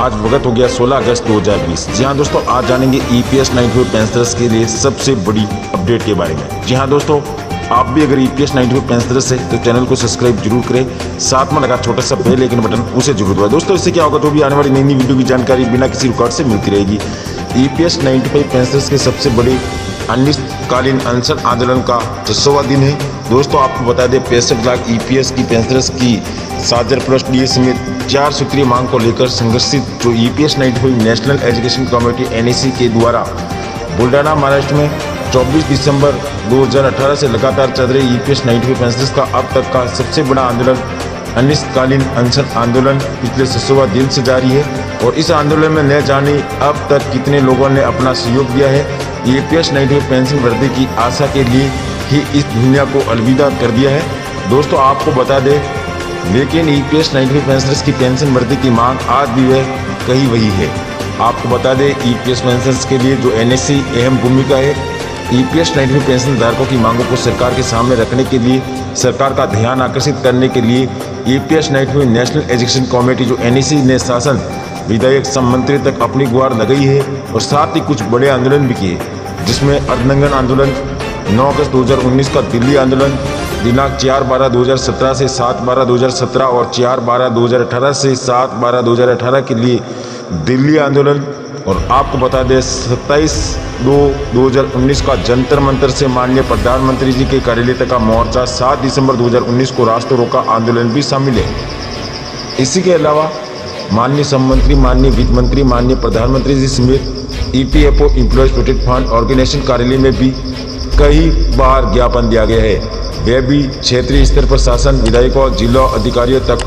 आज वक्त हो गया 16 अगस्त 2020। जी हाँ दोस्तों, आज जानेंगे ईपीएस 95 पेंशनर्स के लिए सबसे बड़ी अपडेट के बारे में। जी हाँ दोस्तों, आप भी अगर ईपीएस 95 पेंशनर्स है तो चैनल को सब्सक्राइब जरूर करें, साथ में लगा छोटा सा बेल आइकन बटन उसे जरूर दबाएं। दोस्तों इससे क्या होगा, तो भी आने वाली नई वीडियो की जानकारी बिना किसी रिकॉर्ड से मिलती रहेगी। ईपीएस 95 पेंशनर्स के सबसे बड़े अनिश्चितकालीन अनशन आंदोलन का 6वां दिन है। दोस्तों आपको बता दें, 65 लाख ईपीएस की पेंशनर्स की 7,000+ डीए समेत 4 सूत्रीय मांग को लेकर संघर्षित जो EPS 95 national education committee NEC के द्वारा बुल्डाना महाराष्ट्र में 24 दिसंबर 2018 से लगातार चल रहे ईपीएस 95 पेंशनर्स का अब तक का सबसे बड़ा आंदोलन अनिश्चितकालीन अनशन आंदोलन पिछले 6वां दिन से जारी है। और इस आंदोलन में न जाने अब तक कितने लोगों ने अपना सहयोग दिया है। ईपीएस 95 पेंशन वृद्धि की आशा के लिए ही इस दुनिया को अलविदा कर दिया है। दोस्तों आपको बता दें, लेकिन ईपीएस 95 पेंशनर्स की पेंशन वृद्धि की मांग आज भी वह कहीं वही है। आपको बता दें, ईपीएस पेंशनर्स के लिए जो एनएससी अहम भूमिका है। ईपीएस 95 पेंशन धारकों की मांगों को सरकार के सामने रखने के लिए, सरकार का ध्यान आकर्षित करने के लिए ईपीएस 95 नेशनल एजुकेशन कमेटी जो एनईसी ने शासन, विधायक, मंत्री तक अपनी गुहार लगाई है और साथ ही कुछ बड़े आंदोलन भी किए, जिसमें अर्धनंगन आंदोलन, 9 अगस्त 2019 का दिल्ली आंदोलन, दिनांक 4/12/2017 से 7/12/2017 और 4/12/2018 से 7/12/2018 के लिए दिल्ली आंदोलन। और आपको बता दें, 27/2/2019 का जंतर मंतर से माननीय प्रधानमंत्री जी के कार्यालय तक का मोर्चा, 7 दिसंबर 2019 को रास्ता रोका आंदोलन भी शामिल है। इसी के अलावा माननीय श्रम मंत्री, माननीय वित्त मंत्री, माननीय प्रधानमंत्री जी समेत EPFO employees protect fund organisation कार्यालय में भी कई बार ज्ञापन दिया गया है। वह भी क्षेत्रीय स्तर पर शासन, विधायकों, जिला अधिकारियों तक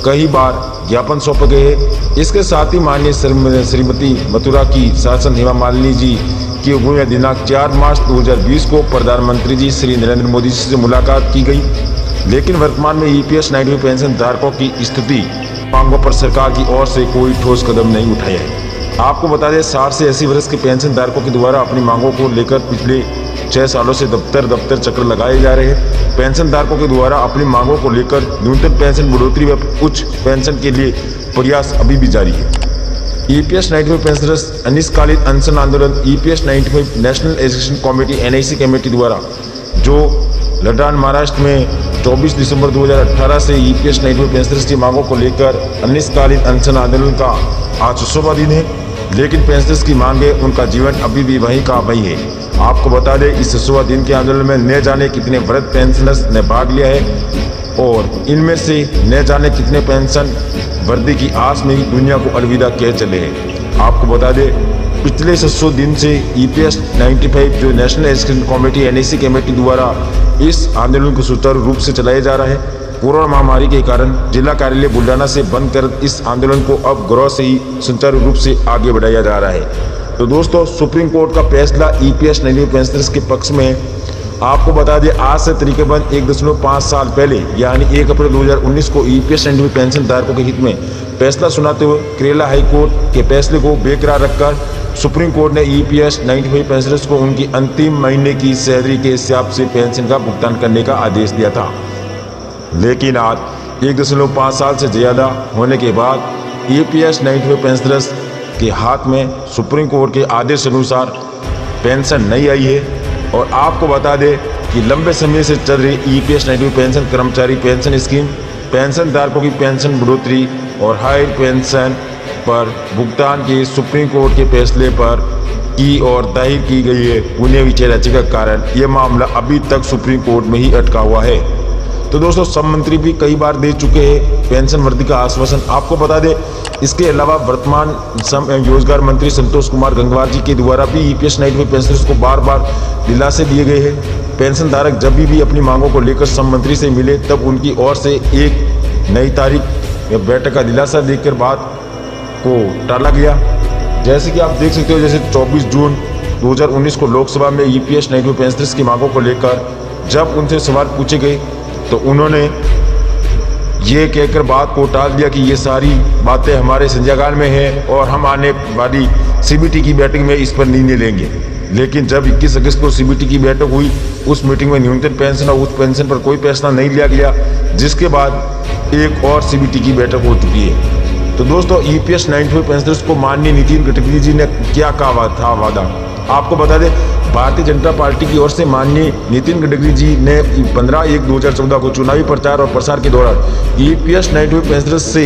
कई बार ज्ञापन सौंपे गए हैं। इसके साथ ही माननीय श्रीमती मथुरा की शासन हेमा मालिनी जी की अगुवाई में दिनांक 4 मार्च 2020 को प्रधानमंत्री जी श्री नरेंद्र मोदी जी से मुलाकात की गई। लेकिन वर्तमान में ईपीएस 95 पेंशन धारकों की स्थिति मांगों पर सरकार की ओर से कोई ठोस कदम नहीं उठाया है। आपको बता दें, 60 से 80 वर्ष के पेंशन धारकों के द्वारा अपनी मांगों को लेकर पिछले 6 सालों से दफ्तर चक्र लगाए जा रहे हैं। पेंशन धारकों के द्वारा अपनी मांगों को लेकर न्यूनतम पेंशन बढ़ोतरी व उच्च पेंशन के लिए प्रयास अभी भी जारी है। ईपीएस 95 पेंशनर्स अनिश्चितकालीन अनशन आंदोलन EPS 95 national education committee NIC committee द्वारा जो लडान महाराष्ट्र में 24 दिसंबर 2018 से ईपीएस 95 पेंशनर्स की मांगों को लेकर अनिश्चितकालीन अनशन आंदोलन का आज 6वां दिन है। लेकिन पेंशनर्स की मांगे, उनका जीवन अभी भी वहीं का वहीं है। आपको बता दें, इस 6वां दिन के आंदोलन में न जाने कितने वृद्ध पेंशनर्स ने भाग लिया है और इनमें से न जाने कितने पेंशन वृद्धि की आस में ही दुनिया को अलविदा कह चले हैं। आपको बता दें, पिछले 600 दिन से ईपीएस 95 जो national education committee NEC committee द्वारा इस आंदोलन को सुचारू रूप से चलाया जा रहा है। कोरोना महामारी के कारण जिला कार्यालय बुल्डाना से बंद कर इस आंदोलन को अब गृह से ही सुचारू रूप से आगे बढ़ाया जा रहा है। तो दोस्तों, सुप्रीम कोर्ट का फैसला ईपीएस 95 पेंशनर्स के पक्ष में है। आपको बता दें, आज से तरीकबंद 1.5 साल पहले यानी 1 अप्रैल 2019 को ईपीएस 95 पेंशन धारकों के हित में फैसला सुनाते हुए केरला हाई कोर्ट के फैसले को बेकरार रखकर सुप्रीम कोर्ट ने ईपीएस 95 पेंशनर्स को उनकी अंतिम महीने की सैलरी के हिसाब से पेंशन का भुगतान करने का आदेश दिया था। लेकिन आज 1.5 साल से ज़्यादा होने के बाद ईपीएस 95 पेंशनर्स के हाथ में सुप्रीम कोर्ट के आदेश अनुसार पेंशन नहीं आई है। और आपको बता दें कि लंबे समय से चल रही ईपीएस 95 पेंशन कर्मचारी पेंशन स्कीम, पेंशन धारकों की पेंशन बढ़ोतरी और हाई पेंशन पर भुगतान के सुप्रीम कोर्ट के फैसले पर की और दायर की गई है पुण्य विचार याचिका के कारण यह मामला अभी तक सुप्रीम कोर्ट में ही अटका हुआ है। तो दोस्तों, श्रम मंत्री भी कई बार दे चुके हैं पेंशन वृद्धि का आश्वासन। आपको बता दें, इसके अलावा वर्तमान श्रम एवं रोजगार मंत्री संतोष कुमार गंगवार जी के द्वारा भी ईपीएस 95 पेंशनर्स को बार बार दिलासे दिए गए हैं। पेंशन धारक जब भी अपनी मांगों को लेकर श्रम मंत्री से मिले तब उनकी ओर से एक नई तारीख या बैठक का दिलासा देकर बात को टाला गया। जैसे कि आप देख सकते हो, जैसे 24 जून 2019 को लोकसभा में ईपीएस 95 पेंशनर्स की मांगों को लेकर जब उनसे सवाल पूछे गए तो उन्होंने ये कहकर बात को टाल दिया कि ये सारी बातें हमारे संज्ञान में है और हम आने वाली सीबीटी की बैठक में इस पर निर्णय लेंगे। लेकिन जब 21 अगस्त को सीबीटी की बैठक हुई, उस मीटिंग में न्यूनतम पेंशन और उच्च पेंशन पर कोई फैसला नहीं लिया गया, जिसके बाद एक और सीबीटी की बैठक हो चुकी है। तो दोस्तों ईपीएस 95 पेंशनर्स को माननीय नितिन गडकरी जी ने क्या कहा था वादा, आपको बता दें भारतीय जनता पार्टी की ओर से माननीय नितिन गडकरी जी ने 15/1/2014 को चुनावी प्रचार और प्रसार के दौरान ईपीएस 95 पेंशनर्स से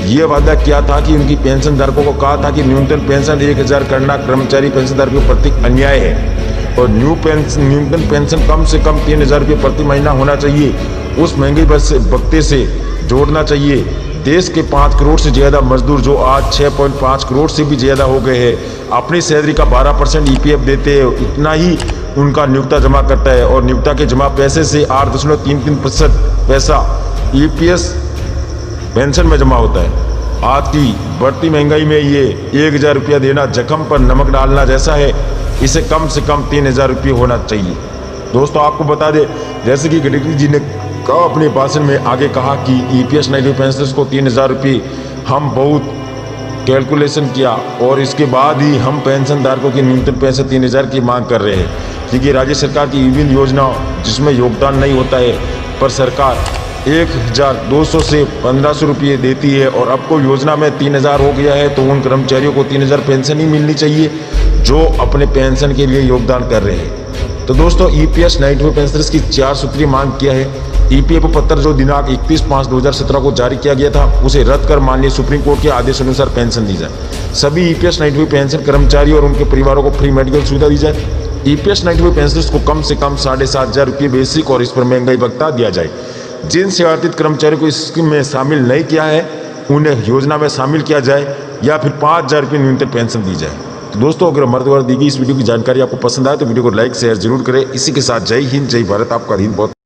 ये वादा किया था कि उनकी पेंशन धारकों को कहा था कि न्यूनतम पेंशन 1000 करना कर्मचारी पेंशन धारकों के प्रति अन्याय है और न्यूनतम पेंशन कम से कम 3000 रुपये प्रति महीना होना चाहिए। उस महंगे भत्ते से जोड़ना चाहिए। देश के 5 करोड़ से ज़्यादा मजदूर जो आज 6.5 करोड़ से भी ज़्यादा हो गए हैं, अपनी सैलरी का 12% ईपीएफ देते हैं, इतना ही उनका नियोक्ता जमा करता है और नियोक्ता के जमा पैसे से 8.33% पैसा ईपीएस पेंशन में जमा होता है। आज की बढ़ती महंगाई में ये 1000 रुपया देना जख्म पर नमक डालना जैसा है, इसे कम से कम 3000 रुपये होना चाहिए। दोस्तों आपको बता दें, जैसे कि गडकरी जी ने कहा अपने भाषण में आगे कहा कि ईपीएस 95 पेंशनर्स को 3000 रुपये हम बहुत कैलकुलेशन किया और इसके बाद ही हम पेंशन धारकों की न्यूनतम पेंशन 3000 की मांग कर रहे हैं, क्योंकि राज्य सरकार की विभिन्न योजना जिसमें योगदान नहीं होता है पर सरकार 1200 से 1500 रुपये देती है और अब को योजना में 3000 हो गया है, तो उन कर्मचारियों को 3000 पेंशन ही मिलनी चाहिए जो अपने पेंशन के लिए योगदान कर रहे हैं। तो दोस्तों ईपीएस 95 पेंशनर्स की 4 सूत्रीय मांग किया है। ईपीएफ पत्र जो दिनांक 31/5/2017 को जारी किया गया था उसे रद्द कर माननीय सुप्रीम कोर्ट के आदेश अनुसार पेंशन दी जाए। सभी ईपीएस 95 पेंशन कर्मचारी और उनके परिवारों को फ्री मेडिकल सुविधा दी जाए। ईपीएस 95 पेंशनर्स को कम से कम 7500 रुपये बेसिक और इस पर महंगाई भत्ता दिया जाए। जिन सेवारत कर्मचारियों को स्कीम में शामिल नहीं किया है उन्हें योजना में शामिल किया जाए या फिर 5000 रुपये न्यूनतम पेंशन दी जाए। तो दोस्तों अगर हमारे द्वारा दी गई इस वीडियो की जानकारी आपको पसंद आए तो वीडियो को लाइक शेयर जरूर करें। इसी के साथ जय हिंद जय भारत। आपका दिन बहुत